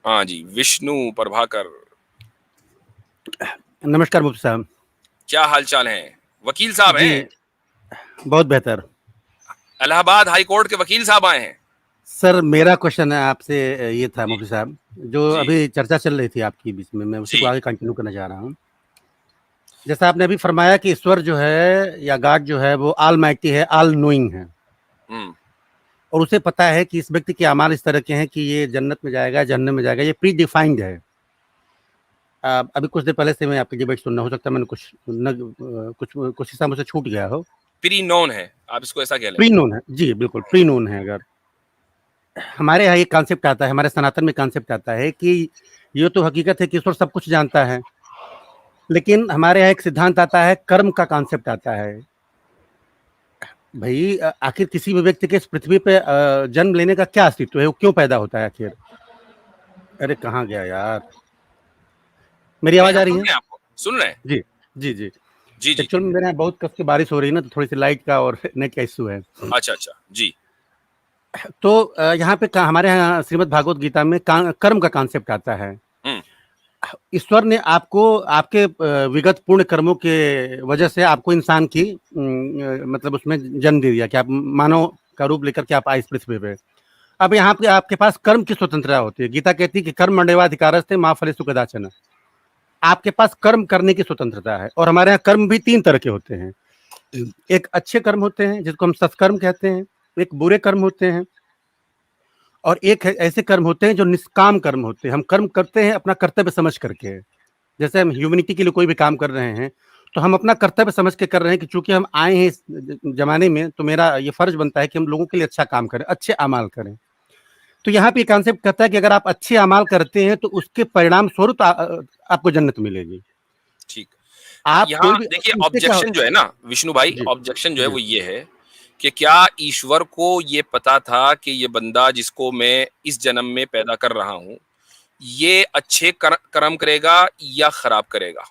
हाँ जी, विष्णु प्रभाकर। नमस्कार मुफ्ती साहब। क्या हालचाल है? वकील साहब जी, हैं? बहुत बेहतर। इलाहाबाद हाई कोर्ट के वकील साहब आए हैं। सर मेरा क्वेश्चन है आपसे, ये था जी मुफ्ती साहब, जो जी अभी चर्चा चल रही थी आपकी बीच में, मैं उसी को जी आगे कंटिन्यू करना चाह रहा हूँ। जैसा आपने अभी फरमाया कि ईश्वर जो है या गॉड जो है वो ऑल माइटी है, ऑल नोइंग है, हम्म और उसे पता है कि इस व्यक्ति के अमाल इस तरह के हैं कि ये जन्नत में जाएगा, जहन्नम में जाएगा, ये प्री डिफाइंड है। अभी कुछ देर पहले से मैं आपकी डिबेट सुनना, हो सकता है मैंने कुछ हिस्सा मुझसे छूट गया हो। प्री नोन है, आप इसको ऐसा कह लें। प्री नोन है जी, बिल्कुल प्री नोन है। अगर हमारे यहाँ ये कॉन्सेप्ट आता है, हमारे सनातन में कॉन्सेप्ट आता है कि ये तो हकीकत है कि ईश्वर सब कुछ जानता है, लेकिन हमारे यहाँ एक सिद्धांत आता है, कर्म का कॉन्सेप्ट आता है। भाई आखिर किसी भी व्यक्ति के इस पृथ्वी पे जन्म लेने का क्या अस्तित्व है, वो क्यों पैदा होता है आखिर? अरे कहाँ गया यार, मेरी आवाज यहाँ आ रही सुन है? रहे हैं, आपको सुन रहे हैं। जी जी जी। जी जी। एक्चुअल में मेरे यहाँ बहुत कस के बारिश हो रही है ना, तो थोड़ी सी लाइट का और नेट का इशू है। अच्छा अच्छा जी। तो यहाँ पे हमारे यहाँ श्रीमद् भागवत गीता में कर्म का कॉन्सेप्ट आता है। हम्म ईश्वर ने आपको आपके विगत पुण्य कर्मों के वजह से आपको इंसान की मतलब उसमें जन्म दे दिया कि आप मानव का रूप लेकर के आप आए इस पृथ्वी पे। अब यहाँ पे आपके पास कर्म की स्वतंत्रता होती है। गीता कहती है कि कर्म मंडेवाधिकारस्ते माँ फलेषु कदाचन। आपके पास कर्म करने की स्वतंत्रता है, और हमारे यहाँ कर्म भी तीन तरह के होते हैं। एक अच्छे कर्म होते हैं जिसको हम सत्कर्म कहते हैं, एक बुरे कर्म होते हैं, और एक ऐसे कर्म होते हैं जो निष्काम कर्म होते हैं। हम कर्म करते हैं अपना कर्तव्य समझ करके। जैसे हम ह्यूमैनिटी के लिए कोई भी काम कर रहे हैं, तो हम अपना कर्तव्य समझ के कर रहे हैं कि चूंकि हम आए हैं इस जमाने में, तो मेरा ये फर्ज बनता है कि हम लोगों के लिए अच्छा काम करें, अच्छे अमाल करें। तो यहाँ पे कॉन्सेप्ट कहता है कि अगर आप अच्छे अमाल करते हैं तो उसके परिणाम स्वरूप आपको जन्नत मिलेगी। ठीक। आप यहाँ कोई भी देखिए, इससे क्या ऑब्जेक्शन जो है ना विष्णु भाई, जी ऑब्जेक्शन जो है जी वो ये है कि क्या ईश्वर को ये पता था कि ये बंदा जिसको मैं इस जन्म में पैदा कर रहा हूँ, ये अच्छे कर्म करेगा या खराब करेगा?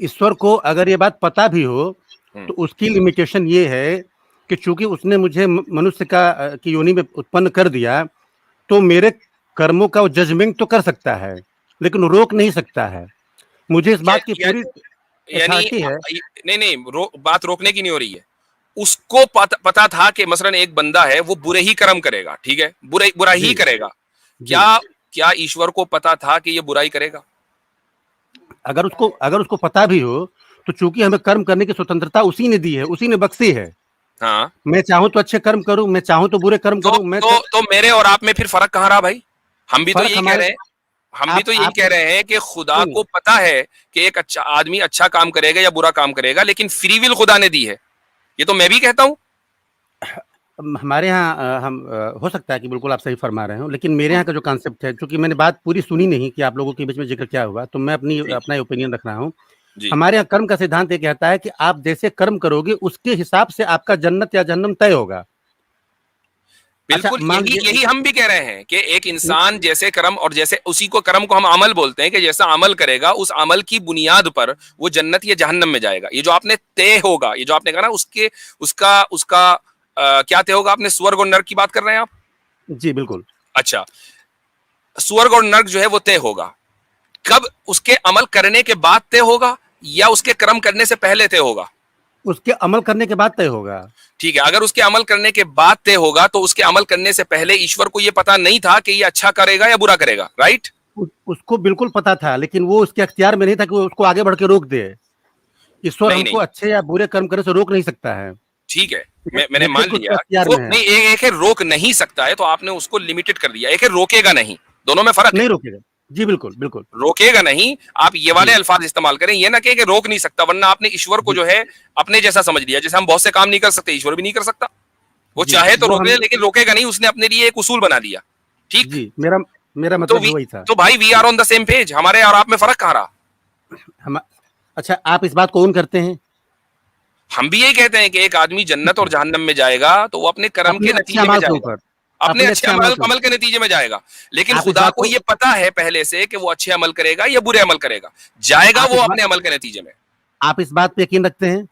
ईश्वर को अगर ये बात पता भी हो, हम्म तो उसकी लिमिटेशन ये है कि चूंकि उसने मुझे मनुष्य का की योनि में उत्पन्न कर दिया, तो मेरे कर्मों का वो जजमेंट तो कर सकता है, लेकिन रोक नहीं सकता है। मुझे इस या, बात की या, पूरी यानी अथॉरिटी है। नहीं नहीं, बात रोकने की नहीं हो रही है। उसको पता था कि मसलन एक बंदा है वो बुरे ही कर्म करेगा, ठीक है, बुरा ही जी करेगा। जी। क्या क्या ईश्वर को पता था कि ये बुराई करेगा? अगर उसको पता भी हो, तो चूंकि हमें कर्म करने की स्वतंत्रता उसी ने दी है, उसी ने बख्शी है। हाँ, मैं चाहूं तो अच्छे कर्म करूं, मैं चाहूं तो बुरे कर्म तो करूं। तो मेरे और आप में फिर फर्क कहाँ रहा भाई? हम भी तो फर्क यही कह हमारे रहे हैं, हम भी तो यही आप कह रहे हैं कि खुदा नहीं, को पता है कि एक अच्छा आदमी अच्छा काम करेगा या बुरा काम करेगा, लेकिन फ्री विल खुदा ने दी है। ये तो मैं भी कहता हूँ। हमारे यहाँ हो सकता है कि बिल्कुल आप सही फरमा रहे हो, लेकिन मेरे यहाँ का जो कॉन्सेप्ट है, चूंकि मैंने बात पूरी सुनी नहीं कि आप लोगों के बीच में जिक्र क्या हुआ, तो मैं जी अपना ओपिनियन रख रहा हूँ। जी, हमारे यहाँ कर्म का सिद्धांत ये कहता है कि आप जैसे कर्म करोगे उसके हिसाब से आपका जन्नत या जहन्नम तय होगा। अच्छा बिल्कुल मान यही लीजिए यही हम भी कह रहे हैं कि एक इंसान जैसे कर्म, और जैसे उसी को कर्म को हम अमल बोलते हैं, कि जैसा अमल करेगा उस अमल की बुनियाद पर वो जन्नत या जहन्नम में जाएगा। ये जो आपने तय होगा, ये जो आपने कहा ना, उसके उसका उसका क्या तय होगा? आपने स्वर्ग और नर्क की बात कर रहे हैं आप? जी बिल्कुल। अच्छा, स्वर्ग और नर्क जो है वो तय होगा कब? उसके अमल करने के बाद तय होगा या उसके कर्म करने से पहले तय होगा? उसके अमल करने के बाद तय होगा। ठीक है, अगर उसके अमल करने के बाद तय होगा तो उसके अमल करने से पहले ईश्वर को यह पता नहीं था कि ये अच्छा करेगा या बुरा करेगा, राइट? उसको बिल्कुल पता था, लेकिन वो उसके अख्तियार में नहीं था कि वो उसको आगे बढ़ के रोक दे। ईश्वर नहीं हमको नहीं, अच्छे या बुरे कर्म करने से रोक नहीं सकता है। ठीक है, मैंने जब मान तक उसके लिया। अख्तियार वो में है। नहीं, एक है रोक नहीं सकता है, तो आपने उसको लिमिटेड कर दिया। एक है रोकेगा नहीं, दोनों में फर्क है। नहीं रोकेगा। जी बिल्कुल बिल्कुल। रोकेगा नहीं, आप ये वाले जी अल्फाज इस्तेमाल करें, ये ना कि रोक नहीं सकता, वरना आपने ईश्वर को जी जो है अपने जैसा समझ लिया। जैसे हम बहुत से काम नहीं कर सकते, ईश्वर भी नहीं कर सकता। वो जी। चाहे तो वो रोक ले, हम लेकिन रोकेगा नहीं, उसने अपने लिए एक उसूल बना दिया। ठीक। जी, मेरा मेरा तो मतलब भी वी वही था। तो भाई we are on the same page, हमारे और आप में फर्क कहाँ रहा? हम अच्छा, आप इस बात को ओन करते हैं? हम भी यही कहते हैं कि एक आदमी जन्नत और जहन्नम में जाएगा तो वो अपने कर्म अपने के अच्छे नतीजे में अमाल के जाएगा, ऊपर। अपने अपने अच्छे अच्छे अमाल अमल के अमल ऊपर। के नतीजे में जाएगा। लेकिन आप इस खुदा बात को को ये पता है पहले से कि वो अच्छे अमल करेगा या बुरे अमल करेगा, जाएगा आप वो इस बात अपने अमल के नतीजे में। आप इस बात पे यकीन रखते हैं?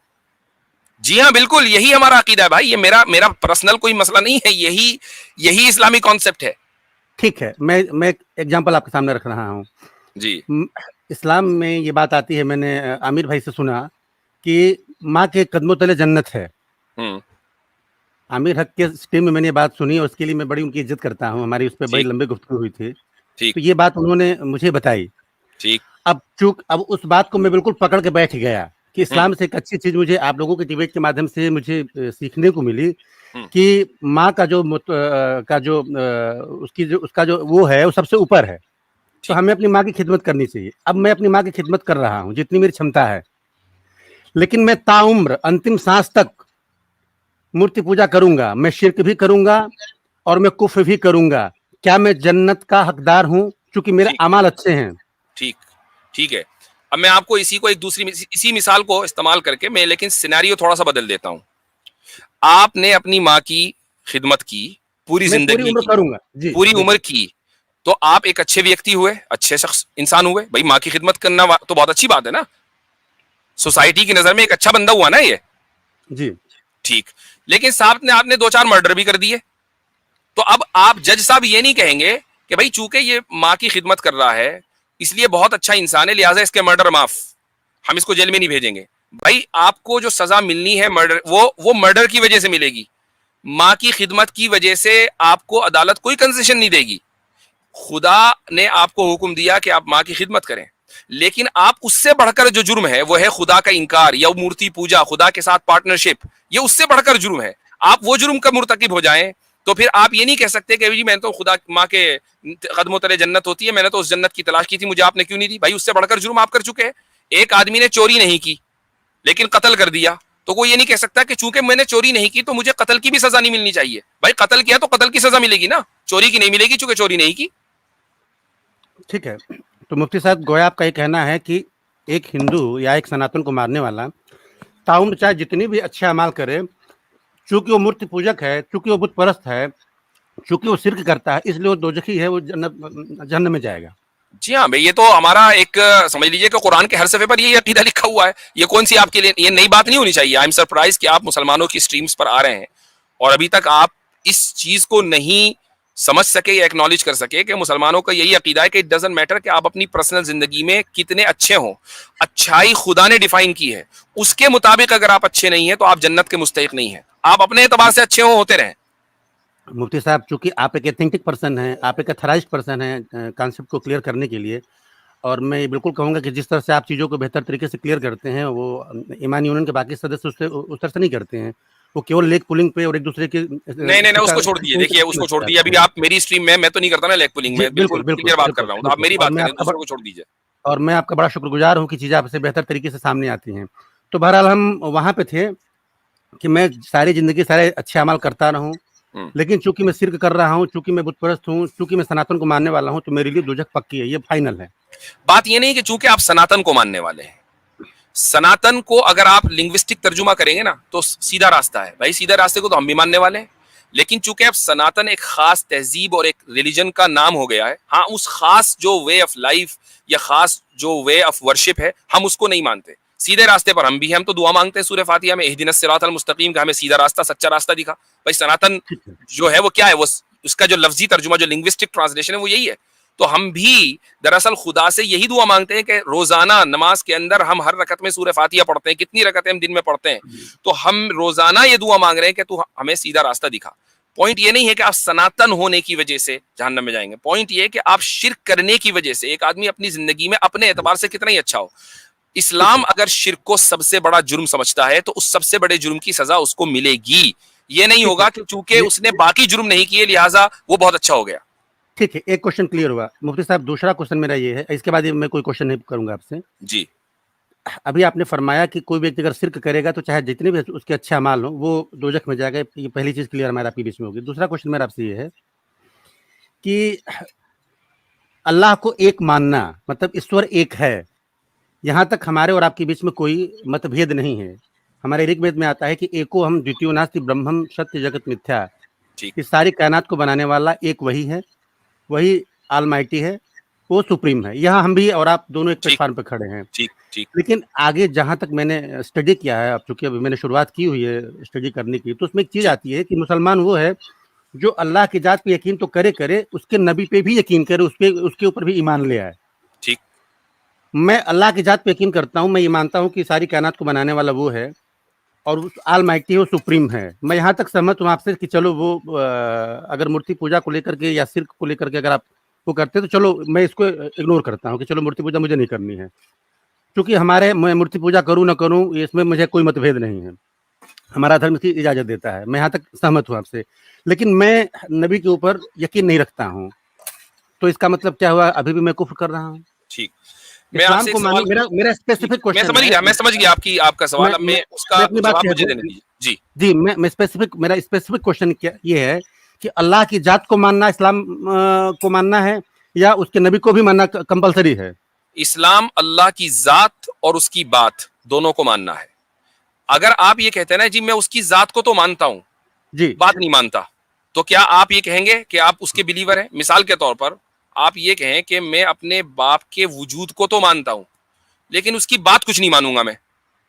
जी हाँ, बिल्कुल, यही हमारा अकीदा है भाई। ये मेरा मेरा पर्सनल कोई मसला नहीं है, यही यही इस्लामी कॉन्सेप्ट है। ठीक है, मैं एक एग्जांपल आपके सामने रख रहा हूँ। जी। इस्लाम में ये बात आती है, मैंने आमिर भाई से सुना कि माँ के कदमों तले जन्नत है। हम्म। आमिर हक के स्ट्रीम में मैंने ये बात सुनी और उसके लिए मैं बड़ी उनकी इज्जत करता हूँ। हमारी उस पे बड़ी ठीक। लंबी गुफ्तगू हुई थी। ठीक। तो ये बात उन्होंने मुझे बताई। ठीक। अब उस बात को मैं बिल्कुल पकड़ के बैठ गया कि हम्म। इस्लाम से एक अच्छी चीज़ मुझे आप लोगों के डिबेट के माध्यम से मुझे सीखने को मिली हम्म। कि माँ का जो उसका जो वो है, वो सबसे ऊपर है। तो ठीक। हमें अपनी माँ की खिदमत करनी चाहिए। अब मैं अपनी माँ की खिदमत कर रहा हूँ जितनी मेरी क्षमता है, लेकिन मैं ताउम्र अंतिम सांस तक मूर्ति पूजा करूंगा, मैं शिर्क भी करूंगा और मैं कुफ्र भी करूंगा। क्या मैं जन्नत का हकदार हूं चूंकि मेरे ठीक। अमाल अच्छे हैं? ठीक। ठीक है। अब मैं आपको इसी को एक दूसरी इसी मिसाल को इस्तेमाल करके मैं लेकिन सिनेरियो थोड़ा सा बदल देता हूं। आपने अपनी माँ की खिदमत की, पूरी मैं पूरी जिंदगी उम्र की, करूंगा जी, पूरी उम्र बिल्कुल। की, तो आप एक अच्छे व्यक्ति हुए, अच्छे शख्स इंसान हुए। भाई माँ की खिदमत करना तो बहुत अच्छी बात है ना, सोसाइटी की नजर में एक अच्छा बंदा हुआ ना ये। जी। ठीक। लेकिन साहब ने आपने दो चार मर्डर भी कर दिए, तो अब आप जज साहब ये नहीं कहेंगे कि भाई चूंकि ये माँ की खिदमत कर रहा है इसलिए बहुत अच्छा इंसान है, लिहाजा इसके मर्डर माफ, हम इसको जेल में नहीं भेजेंगे। भाई आपको जो सजा मिलनी है मर्डर, वो मर्डर की वजह से मिलेगी। माँ की खिदमत की वजह से आपको अदालत कोई कंसेशन नहीं देगी। खुदा ने आपको हुक्म दिया कि आप माँ की खिदमत करें, लेकिन आप उससे बढ़कर जो जुर्म है वो है खुदा का इनकार या मूर्ति पूजा, खुदा के साथ पार्टनरशिप, ये उससे बढ़कर जुर्म है। आप वो जुर्म का मुर्तकिब हो जाएं तो फिर आप ये नहीं कह सकते कि जी मैं तो खुदा माँ के कदमों तले जन्नत होती है, मैंने तो उस जन्नत की तलाश की थी, मुझे आपने क्यों नहीं दी। भाई उससे बढ़कर जुर्म आप कर चुके हैं। एक आदमी ने चोरी नहीं की लेकिन कत्ल कर दिया, तो कोई ये नहीं कह सकता कि चूंकि मैंने चोरी नहीं की तो मुझे कत्ल की भी सजा नहीं मिलनी चाहिए। भाई कत्ल किया तो कत्ल की सजा मिलेगी ना, चोरी की नहीं मिलेगी चूंकि चोरी नहीं की। ठीक है। तो मुफ्ती साहब, गोया आपका ये कहना है कि एक हिंदू या एक सनातन को मारने वाला ताउम्र चाहे जितनी भी अच्छे अमाल करे, चूंकि वो मूर्ति पूजक है, चूंकि वो बुत परस्त है, चूंकि वो शिर्क करता है, इसलिए वो दोजखी है, वो जन्नत में जाएगा। जी हाँ भाई, ये तो हमारा एक समझ लीजिए कि कुरान के हर सफे पर यही अकीदा लिखा हुआ है। ये कौन सी आपके लिए ये नई बात नहीं होनी चाहिए। आई एम सरप्राइज कि आप मुसलमानों की स्ट्रीम्स पर आ रहे हैं और अभी तक आप इस चीज को नहीं समझ सके या एक्नॉलेज कर सके कि मुसलमानों का यही अकीदा है कि इट डजंट मैटर कि आप अपनी पर्सनल जिंदगी में कितने अच्छे हो, अच्छाई खुदा ने डिफाइन की है, उसके मुताबिक अगर आप अच्छे नहीं है तो आप जन्नत के मुस्तहिक नहीं है। आप अपने एतबार से अच्छे हो होते रहें। मुफ्ती साहब, चूंकि आप एक एथेंटिक पर्सन हैं, आप एक अथराइज्ड पर्सन हैं कॉन्सेप्ट को क्लियर करने के लिए, और मैं ये बिल्कुल कहूँगा कि जिस तरह से आप चीज़ों को बेहतर तरीके से क्लियर करते हैं, वो ईमान यूनियन के बाकी सदस्य उससे उस तरह से नहीं करते हैं। वो केवल लेग पुलिंग पे और एक दूसरे के नहीं नहीं नहीं, उसको छोड़ दीजिए। देखिए उसको छोड़ दीजिए, अभी आप मेरी स्ट्रीम में, मैं तो नहीं करता ना लेग पुलिंग जी, में, बिल्कुल बिल्कुल, बिल्कुल, क्लियर बात कर बिल्कुल, रहा हूँ, तो आप बिल्कुल। मेरी बात करें, दूसरों को छोड़ दीजिए। और मैं आपका बड़ा शुक्रगुजार हूँ कि चीज़ें आपसे बेहतर तरीके से सामने आती हैं। तो बहरहाल हम वहाँ पे थे कि मैं सारी ज़िंदगी सारे अच्छे अमल करता रहूँ, लेकिन चूंकि मैं शिर्क कर रहा हूँ, चूंकि मैं बुत परस्त हूँ, चूंकि मैं सनातन को मानने वाला हूँ, तो मेरे लिए दोजख पक्की है, ये फाइनल है। बात ये नहीं कि चूंकि आप सनातन को मानने वाले हैं, सनातन को अगर आप लिंग्विस्टिक तर्जुमा करेंगे ना तो सीधा रास्ता है। भाई सीधा रास्ते को तो हम भी मानने वाले हैं, लेकिन चूंकि अब सनातन एक खास तहजीब और एक रिलीजन का नाम हो गया है, हाँ उस खास जो वे ऑफ लाइफ या खास जो वे ऑफ वर्शिप है हम उसको नहीं मानते। सीधे रास्ते पर हम भी हैं, हम तो दुआ मांगते हैं सूरह फातिहा में, इहदिनस सिरातल मुस्तकीम का, हमें सीधा रास्ता सच्चा रास्ता दिखा। भाई सनातन ठीक है। जो है वो क्या है, वो उसका जो लफ्जी तर्जुमा जो लिंग्विस्टिक ट्रांसलेशन है वो यही है। तो हम भी दरअसल खुदा से यही दुआ मांगते हैं कि रोजाना नमाज के अंदर हम हर रकत में सूरह फातिहा पढ़ते हैं, कितनी रकतें हम दिन में पढ़ते हैं, तो हम रोजाना ये दुआ मांग रहे हैं कि तू हमें सीधा रास्ता दिखा। पॉइंट ये नहीं है कि आप सनातन होने की वजह से जहन्नम में जाएंगे, पॉइंट ये है कि आप शिर्क करने की वजह से एक आदमी अपनी जिंदगी में अपने एतबार से कितना ही अच्छा हो। इस्लाम अगर शिर्क को सबसे बड़ा जुर्म समझता है तो उस सबसे बड़े जुर्म की सजा उसको मिलेगी। ये नहीं होगा कि चूंकि उसने बाकी जुर्म नहीं किए लिहाजा वो बहुत अच्छा हो गया। ठीक है, एक क्वेश्चन क्लियर हुआ। मुफ्ती साहब, दूसरा क्वेश्चन मेरा ये है, इसके बाद ये मैं कोई क्वेश्चन नहीं करूंगा आपसे। जी। अभी आपने फरमाया कि कोई व्यक्ति अगर शिर्क करेगा तो चाहे जितने भी उसके अच्छे अमाल हो वो दोजख में जाएगा। ये पहली चीज क्लियर हमारे आपके बीच में होगी। दूसरा क्वेश्चन मेरा आपसे ये है कि अल्लाह को एक मानना मतलब ईश्वर एक है, यहाँ तक हमारे और आपके बीच में कोई मतभेद नहीं है। हमारे ऋग्वेद में आता है कि एको हम द्वितीयो नास्ति ब्रह्मम सत्य जगत मिथ्या। ठीक। इस सारी कायनात को बनाने वाला एक वही है, वही ऑलमाइटी है, वो सुप्रीम है। यहाँ हम भी और आप दोनों एक ठीक। प्लेटफॉर्म पे खड़े हैं। ठीक। ठीक। लेकिन आगे जहाँ तक मैंने स्टडी किया है, अब चूंकि अभी मैंने शुरुआत की हुई है स्टडी करने की, तो उसमें एक चीज़ जी। आती है कि मुसलमान वो है जो अल्लाह की जात पे यकीन तो करे करे, उसके नबी पे भी यकीन करे, उसके ऊपर भी ईमान ले आए। ठीक। मैं अल्लाह की जात पे यकीन करता हूँ, मैं ये मानता हूँ कि सारी कायनात को बनाने वाला वो है और उस ऑलमाइटी है, वो सुप्रीम है। मैं यहाँ तक सहमत हूँ आपसे कि चलो वो अगर मूर्ति पूजा को लेकर के या शिर्क को लेकर के अगर आप वो करते हैं तो चलो मैं इसको इग्नोर करता हूँ कि चलो मूर्ति पूजा मुझे नहीं करनी है, क्योंकि हमारे मैं मूर्ति पूजा करूँ ना करूँ इसमें मुझे कोई मतभेद नहीं है, हमारा धर्म इसकी इजाजत देता है, मैं यहाँ तक सहमत हूँ आपसे। लेकिन मैं नबी के ऊपर यकीन नहीं रखता हूँ, तो इसका मतलब क्या हुआ, अभी भी मैं कुफ्र कर रहा हूँ। ठीक। मैं इस्लाम आपसे को एक मानो, सवाल मेरा स्पेसिफिक मैं क्वेश्चन समझ है। गया, मैं समझ गया आपकी आपका सवाल। अब मैं उसका मैं अपनी बात जवाब कह मुझे दूं। देने दीजिए। जी जी, मैं स्पेसिफिक, मेरा स्पेसिफिक क्वेश्चन क्या ये है कि अल्लाह की जात को मानना इस्लाम को मानना है या उसके नबी को भी मानना कंपलसरी है? इस्लाम अल्लाह की जात और उसकी बात दोनों को मानना है। अगर आप ये कहते हैं ना जी मैं उसकी जात को तो मानता हूं, जी बात नहीं मानता, तो क्या आप ये कहेंगे कि आप उसके बिलीवर हैं? मिसाल के तौर पर आप ये कहें कि मैं अपने बाप के वजूद को तो मानता हूं लेकिन उसकी बात कुछ नहीं मानूंगा मैं,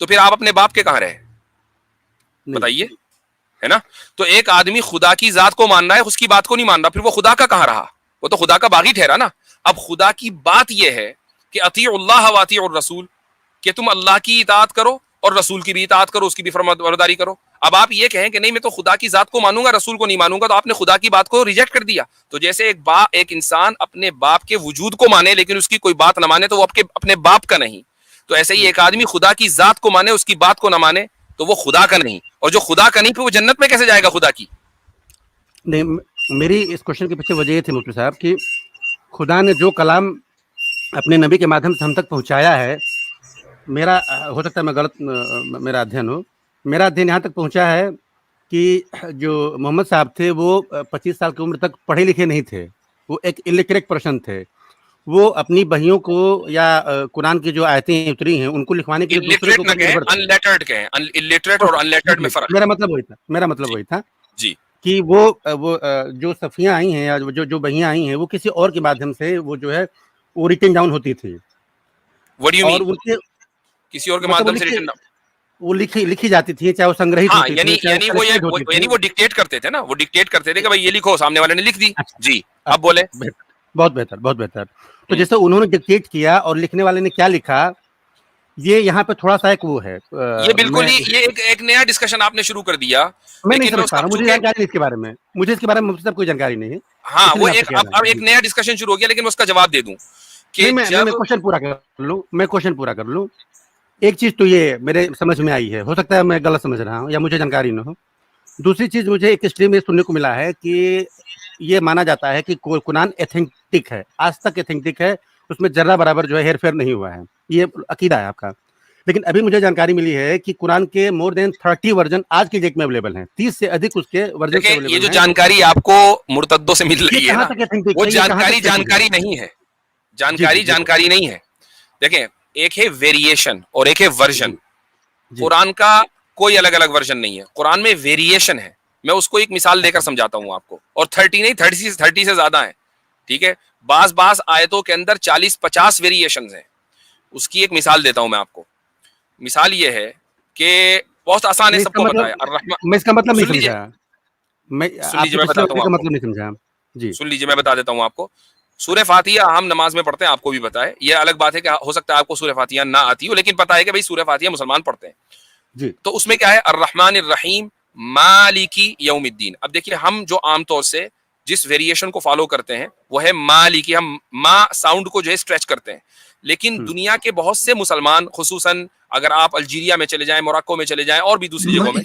तो फिर आप अपने बाप के कहां रहे? नहीं। बताइए, है ना? तो एक आदमी खुदा की जात को मान रहा है, उसकी बात को नहीं मान रहा, फिर वो खुदा का कहां रहा? वो तो खुदा का बागी ठहरा ना। अब खुदा की बात यह है कि अतीउल्लाह व अतीउर रसूल, कि तुम अल्लाह की इताअत करो और रसूल की भी इताअत करो, उसकी भी फरमाबरदारी करो। अब आप ये कहें कि नहीं मैं तो खुदा की जात को मानूंगा, रसूल को नहीं मानूंगा, तो आपने खुदा की बात को रिजेक्ट कर दिया। तो जैसे एक इंसान अपने बाप के वजूद को माने लेकिन उसकी कोई बात ना माने, तो वो अपने बाप का नहीं। तो ऐसे ही एक आदमी खुदा की जात को माने, उसकी बात को ना माने, तो वो खुदा का नहीं। और जो खुदा का नहीं, फिर वो जन्नत में कैसे जाएगा खुदा की? नहीं, मेरी इस क्वेश्चन के पीछे वजह ये थी मुफ्ती साहब कि खुदा ने जो कलाम अपने नबी के माध्यम से हम तक पहुंचाया है, मेरा हो सकता है मैं गलत मेरा अध्ययन हो, मेरा अध्ययन यहाँ तक पहुंचा है कि जो मोहम्मद साहब थे वो 25 साल की उम्र तक पढ़े लिखे नहीं थे, वो एक इलिटरेट पर्सन थे। वो अपनी बहियों को या कुरान की जो आयतें उतरी हैं उनको लिखवाने के लिए दूसरे के इलिटरेट ना ऊपर कहें, निर्भर थे। अनलेटर्ड कहें। इलिटरेट और अनलेटर्ड में फर्क है। मेरा मतलब वही था, मेरा मतलब जी वही था जी। कि वो जो सफियां आई हैं या जो बहियां आई हैं वो किसी और के माध्यम से वो जो है वो रिटन डाउन होती थी व्हाट डू यू और मीन? उनके किसी और के मतलब माध्यम से रिटर्न? वो लिखी जाती थी, चाहे वो संग्रहित हाँ, होती यानी थी, चाहे वो यानी करेक्टेड होती थी। यानी वो डिक्टेट करते थे ना, वो डिक्टेट करते थे कि भाई ये लिखो, सामने वाले ने लिख दी। अच्छा, जी, अब अच्छा, बोले। बेहतर, बहुत बेहतर, बहुत बेहतर। तो जैसे उन्होंने डिक्टेट किया और लिखने वाले ने क्या लिखा, ये यहाँ पे थोड़ा सा एक वो है ये बिल्कुल मैं ही ये एक नया डिस्कशन आपने शुरू कर दिया। मैं नहीं लेकिन मैं समझ पा उसका रहा हूँ, मुझे चूंकि जानकारी नहीं इसके बारे में, मुझे इसके बारे में मुझसे कोई जानकारी नहीं है, हाँ इसलिए वो मैं आपसे एक कह रहा अब हूँ। एक नया डिस्कशन शुरू हो गया, लेकिन मैं उसका जवाब दे दूं कि नहीं, मैं जब क्वेश्चन पूरा कर लूँ, मैं क्वेश्चन पूरा कर लूँ। एक चीज तो ये मेरे समझ में आई है, हो सकता है मैं गलत समझ रहा हूँ या मुझे जानकारी न हो। दूसरी चीज मुझे एक स्ट्रीम में सुनने को मिला है कि ये माना जाता है कि कुरान एथेंटिक है, आज तक एथेंटिक है, उसमें जर्रा बराबर जो है हेरफेर नहीं हुआ है, ये अकीदा है आपका। लेकिन अभी मुझे जानकारी मिली है कि कुरान के मोर देन 30 वर्जन आज की डेट में अवेलेबल हैं, 30 से अधिक उसके वर्जन देखिए, ये अवेलेबल जो हैं। जानकारी आपको मुर्तद्दों से मिल ये रही है कहाँ ना, तक एथेंटिक वो है, ये कहाँ तक जानकारी सही है? जानकारी नहीं है। जी जी जानकारी बिल्कुल। जानकारी नहीं है। देखें, एक है वेरिएशन और एक है वर्जन। जी जी कुरान का कोई अलग अलग वर्जन नहीं है, कुरान में वेरिएशन है। मैं उसको एक मिसाल देकर समझाता हूं आपको। और 30 नहीं, 30 से ज्यादा है। ठीक है, बास बास आयतों के अंदर 40-50 वेरिएशन हैं। उसकी एक मिसाल देता हूं मैं आपको। मिसाल ये है कि बहुत आसान है, नहीं, इसका सबको पता है। मतलब मैं इसका मतलब नहीं सुन लीजिए, समझा, मैं सुन लीजिए, आपके मैं पिछले बताता वाक्य हूं का आपको। मतलब नहीं समझा। जी सुन लीजिए, मैं बता देता हूं आपको। सूरह फातिहा हम नमाज में पढ़ते हैं, आपको भी पता है। ये अलग बात है कि हो सकता है आपको सूरह फातिहा ना आती हो, लेकिन पता है कि भाई सूरह फातिहा मुसलमान पढ़ते हैं। जी तो उसमें क्या है? अर्रहमान रहीम मालिकी यौमिद्दीन। अब देखिए, हम जो आमतौर से जिस वेरिएशन को फॉलो करते हैं वो है मालिकी। हम मा साउंड को जो है स्ट्रेच करते हैं। लेकिन दुनिया के बहुत से मुसलमान, खुसूसन अगर आप अल्जीरिया में चले जाएं, मोरक्को में चले जाएं और भी दूसरी जगहों में,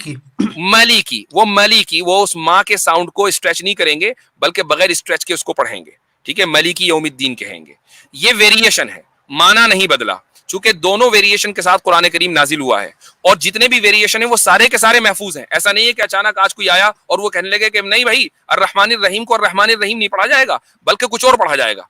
मलिकी वो उस माँ के साउंड को स्ट्रेच नहीं करेंगे, बल्कि बगैर स्ट्रेच के उसको पढ़ेंगे। ठीक है, मलिकी यौमिद्दीन कहेंगे। ये वेरिएशन है, माना नहीं बदला। चूंकि दोनों वेरिएशन के साथ कुरान करीम नाजिल हुआ है और जितने भी वेरिएशन है वो सारे के सारे महफूज हैं। ऐसा नहीं है कि अचानक आज कोई आया और वो कहने लगे कि नहीं भाई अर्रहमानिर रहीम को अर्रहमानिर रहीम नहीं पढ़ा जाएगा, बल्कि कुछ और पढ़ा जाएगा।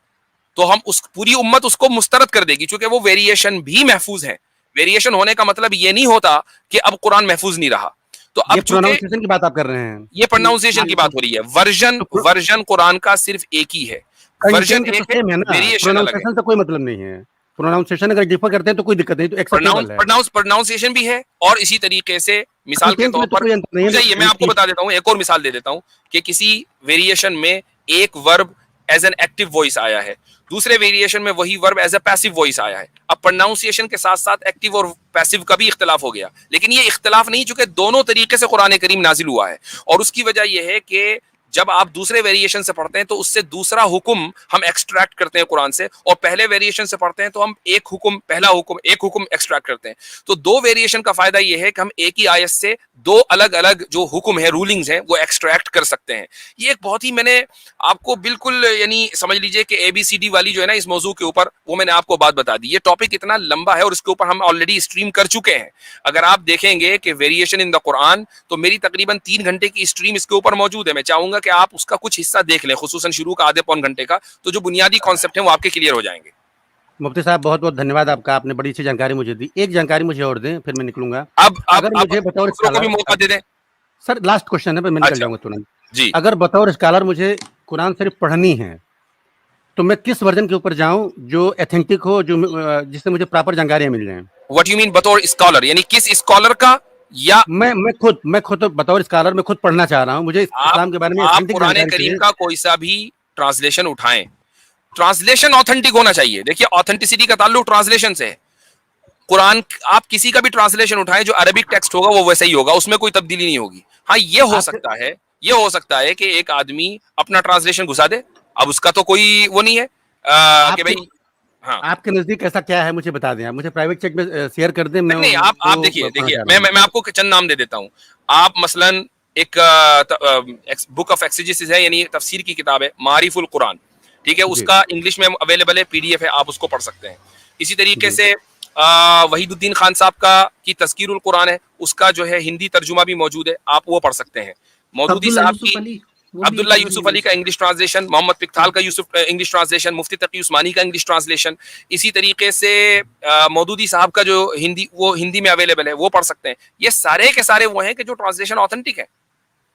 तो हम उस पूरी उम्मत उसको मुस्तरद कर देगी, क्योंकि वो वेरिएशन भी महफूज है। वेरिएशन होने का मतलब ये नहीं होता कि अब कुरान महफूज नहीं रहा। तो अब ये चूंकि प्रोनाउंसिएशन की बात आप कर रहे हैं, ये प्रोनाउंसिएशन की बात हो रही है, वर्जन कुरान का सिर्फ एक ही है। कंटेंट वर्जन तो एक है, सेम है ना, वेरिएशन अलग है। प्रोनाउंसिएशन से कोई मतलब नहीं है। प्रोनाउंसिएशन अगर डिफर करते हैं तो कोई दिक्कत नहीं, तो एक्सेप्टेबल है। प्रोनाउंसिएशन भी है, और इसी तरीके से मिसाल के तौर पर जाइए, मैं आपको बता देता हूँ, एक और मिसाल दे देता हूँ कि किसी वेरिएशन में एक verb as an active voice आया है, दूसरे वेरिएशन में वही verb as a passive voice आया है। अब प्रोनाउंसिएशन के साथ साथ एक्टिव और पैसिव का भी इख्तिलाफ हो गया, लेकिन ये इख्तिलाफ नहीं, चूंकि दोनों तरीके से कुरान करीम नाजिल हुआ है, और उसकी वजह यह है कि जब आप दूसरे वेरिएशन से पढ़ते हैं तो उससे दूसरा हुक्म हम एक्सट्रैक्ट करते हैं कुरान से, और पहले वेरिएशन से पढ़ते हैं तो हम एक हुक्म, पहला हुक्म, एक हुक्म एक्सट्रैक्ट करते हैं। तो दो वेरिएशन का फायदा यह है कि हम एक ही आयत से दो अलग अलग जो हुक्म है, रूलिंग्स हैं, वो एक्सट्रैक्ट कर सकते हैं। ये एक बहुत ही, मैंने आपको बिल्कुल यानी समझ लीजिए कि ABCD वाली जो है ना इस मौजू के ऊपर, वो मैंने आपको बात बता दी। ये टॉपिक इतना लंबा है और इसके ऊपर हम ऑलरेडी स्ट्रीम कर चुके हैं। अगर आप देखेंगे कि वेरिएशन इन द कुरान, तो मेरी तकरीबन 3 घंटे की स्ट्रीम इसके ऊपर मौजूद है। मैं चाहूंगा कि आप उसका कुछ हिस्सा देख लें, खुसूसन शुरू का आधे पौन घंटे का, तो जो बुनियादी कॉन्सेप्ट है वो आपके क्लियर हो जाएंगे। मुफ्ती साहब बहुत बहुत धन्यवाद आपका, आपने बड़ी अच्छी जानकारी मुझे दी। एक जानकारी मुझे और दें, फिर मैं निकलूंगा। अब अगर मुझे बतौर दूसरों को भी मौका दे दें। सर लास्ट क्वेश्चन है, मैं निकल जाऊंगा तुरंत जी। अगर बतौर स्कॉलर मुझे कुरान शरीफ पढ़नी है, तो मैं किस वर्जन के ऊपर जाऊं जो एथेंटिक हो, जो जिससे मुझे प्रॉपर जानकारियां मिल जाएं? व्हाट यू मीन बतौर स्कॉलर, यानी किस स्कॉलर का? या मैं खुद बतौर स्कॉलर मैं खुद पढ़ना चाह रहा हूं, मुझे इस्लाम के बारे में आप कुरान करीम का कोई सा भी ट्रांसलेशन उठाएं, ट्रांसलेशन ऑथेंटिक होना चाहिए। देखिए, ऑथेंटिसिटी का ताल्लुक ट्रांसलेशन से है। कुरान, आप किसी का भी ट्रांसलेशन उठाएं, जो अरबिक टेक्स्ट होगा वो वैसे ही होगा, उसमें कोई तब्दीली नहीं होगी। हाँ, ये हो सकता है कि एक आदमी अपना ट्रांसलेशन घुसा दे, अब उसका तो कोई वो नहीं है कि भाई। हाँ, आपके नजदीक ऐसा क्या है, मुझे बता दें, आप मुझे प्राइवेट चैट में शेयर कर दें। नहीं, आप देखिए मैं आपको चंद नाम दे देता हूँ। आप मसलन एक बुक ऑफ एक्सिजिसिस है, यानी तफसीर की किताब है, मारिफुल कुरान, ठीक है, उसका इंग्लिश में अवेलेबल है, PDF है, आप उसको पढ़ सकते हैं। इसी तरीके से वहीदुद्दीन खान साहब की तज़कीरुल कुरान है, उसका जो है हिंदी तर्जुमा भी मौजूद है, आप वो पढ़ सकते हैं। मौदूदी साहब की अब्दुल्ला यूसुफ अली का इंग्लिश ट्रांसलेशन, मोहम्मद पिकथाल का इंग्लिश ट्रांसलेशन, मुफ्ती तकी उस्मानी का इंग्लिश ट्रांसलेशन, इसी तरीके से मौदूदी साहब का जो हिंदी में अवेलेबल है, वो पढ़ सकते हैं। ये सारे के सारे वो हैं कि जो ट्रांसलेशन ऑथेंटिक है।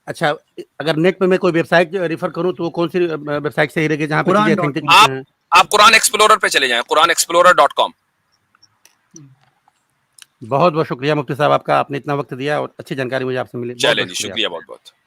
अच्छा, अगर नेट पे मैं कोई वेबसाइट रेफर करूं तो वो कौन सी वेबसाइट सही रहेगी जहां पे चीजें ऑथेंटिक हैं? आप कुरान एक्सप्लोरर पे चले जाएं, quranexplorer.com। बहुत बहुत शुक्रिया मुफ्ती साहब आपका, आपने इतना वक्त दिया और अच्छी जानकारी मुझे आपसे मिली। चलिए जी, शुक्रिया बहुत बहुत।